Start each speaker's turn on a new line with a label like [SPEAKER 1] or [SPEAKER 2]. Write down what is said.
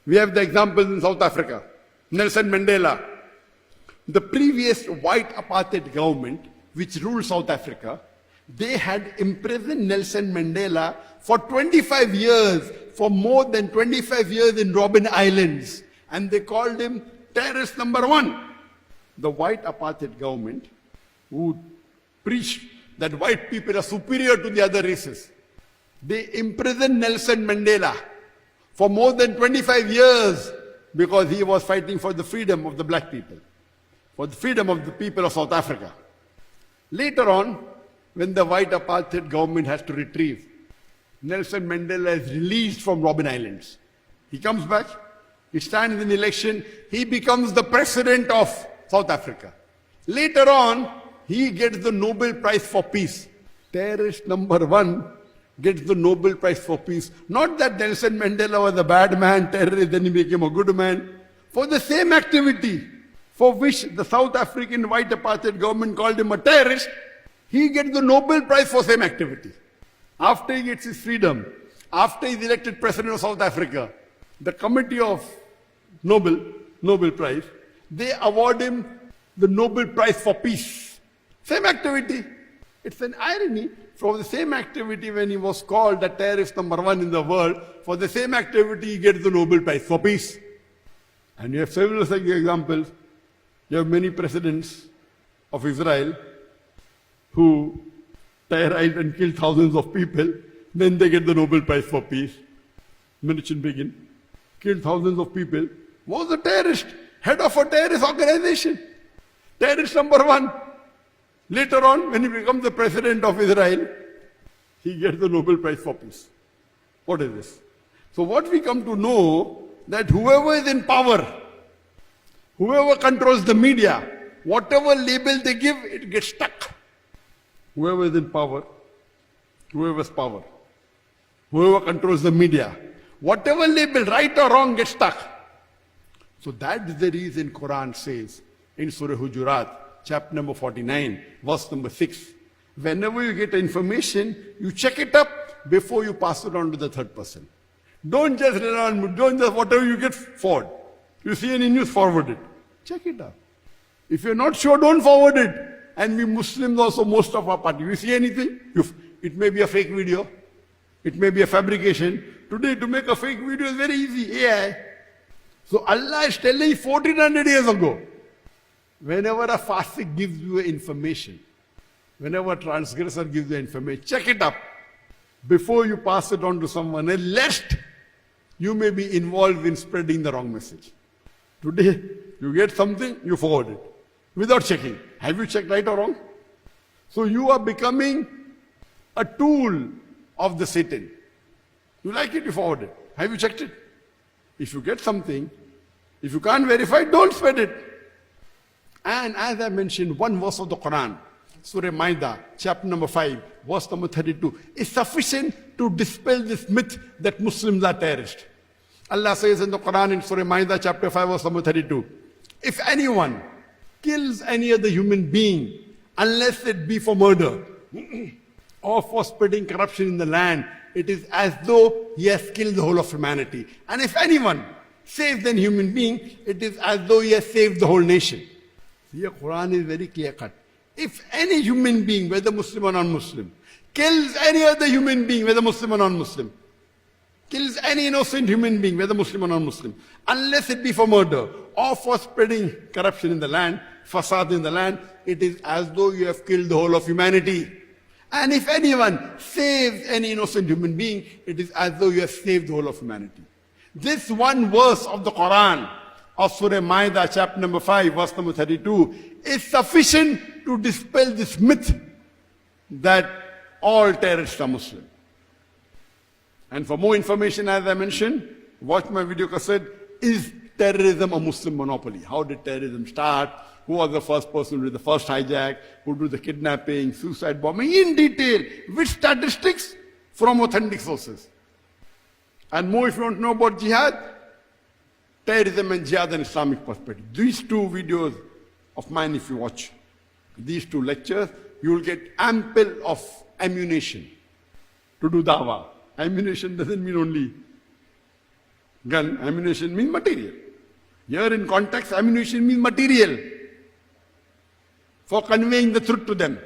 [SPEAKER 1] We have the examples in South Africa. Nelson Mandela. The previous white apartheid government, which ruled South Africa, they had imprisoned Nelson Mandela for 25 years, for more than 25 years in Robben Islands. And they called him terrorist number one. The white apartheid government, who preached that white people are superior to the other races, they imprisoned Nelson Mandela for more than 25 years because he was fighting for the freedom of the black people, for the freedom of the people of South Africa. Later on, when the white apartheid government has to retrieve, Nelson Mandela is released from Robben Islands. He comes back, he stands in election, he becomes the president of South Africa. Later on, he gets the Nobel Prize for Peace. Terrorist number one gets the Nobel Prize for Peace. Not that Nelson Mandela was a bad man, terrorist, then he became a good man. For the same activity for which the South African white apartheid government called him a terrorist, he gets the Nobel Prize for same activity. After he gets his freedom, after he's elected president of South Africa, the committee of Nobel Prize, they award him the Nobel Prize for Peace. Same activity. It's an irony. For the same activity, when he was called the terrorist number one in the world, for the same activity he gets the Nobel Prize for Peace. And you have several such examples. You have many presidents of Israel who terrorized and killed thousands of people, then they get the Nobel Prize for Peace. Menachem Begin killed thousands of people, was a terrorist, head of a terrorist organization. Terrorist number one. Later on, when he becomes the president of Israel, he gets the Nobel Prize for Peace. What is this? So what we come to know, that whoever is in power, whoever controls the media, whatever label they give, it gets stuck. Whoever is in power, whoever's power, whoever controls the media, whatever label, right or wrong, gets stuck. So that is the reason Quran says in Surah Hujurat, chapter number 49, verse number 6. Whenever you get information, you check it up before you pass it on to the third person. Don't just rely on, don't just whatever you get, forward. You see any news, forward it. Check it up. If you're not sure, don't forward it. And we Muslims also, most of our party, you see anything? It may be a fake video. It may be a fabrication. Today, to make a fake video is very easy. AI. So Allah is telling 1400 years ago, whenever a fasik gives you information, whenever a transgressor gives you information, check it up before you pass it on to someone else, lest you may be involved in spreading the wrong message. Today, you get something, you forward it without checking. Have you checked right or wrong? So you are becoming a tool of the Satan. You like it, you forward it. Have you checked it? If you get something, if you can't verify, don't spread it. And as I mentioned, one verse of the Quran, Surah Maida, chapter number 5, verse number 32, is sufficient to dispel this myth that Muslims are terrorists. Allah says in the Quran in Surah Maida, chapter 5, verse number 32, if anyone kills any other human being, unless it be for murder or for spreading corruption in the land, it is as though he has killed the whole of humanity. And if anyone saves an human being, it is as though he has saved the whole nation. Here Quran is very clear cut. If any human being, whether Muslim or non-Muslim, kills any other human being, whether Muslim or non-Muslim, kills any innocent human being, whether Muslim or non-Muslim, unless it be for murder or for spreading corruption in the land, fasad in the land, it is as though you have killed the whole of humanity. And if anyone saves any innocent human being, it is as though you have saved the whole of humanity. This one verse of the Quran, of Surah Maida, chapter number 5, verse number 32, is sufficient to dispel this myth that all terrorists are Muslim. And for more information, as I mentioned, watch my video cassette, Is Terrorism a Muslim Monopoly? How did terrorism start? Who was the first person who did the first hijack? Who did the kidnapping, suicide bombing? In detail, with statistics from authentic sources. And more if you want to know about jihad, terrorism and jihad and Islamic perspective. These two videos of mine, if you watch these two lectures, you will get ample of ammunition to do dawah. Ammunition doesn't mean only Gun, ammunition means material. Here in context, ammunition means material for conveying the truth to them.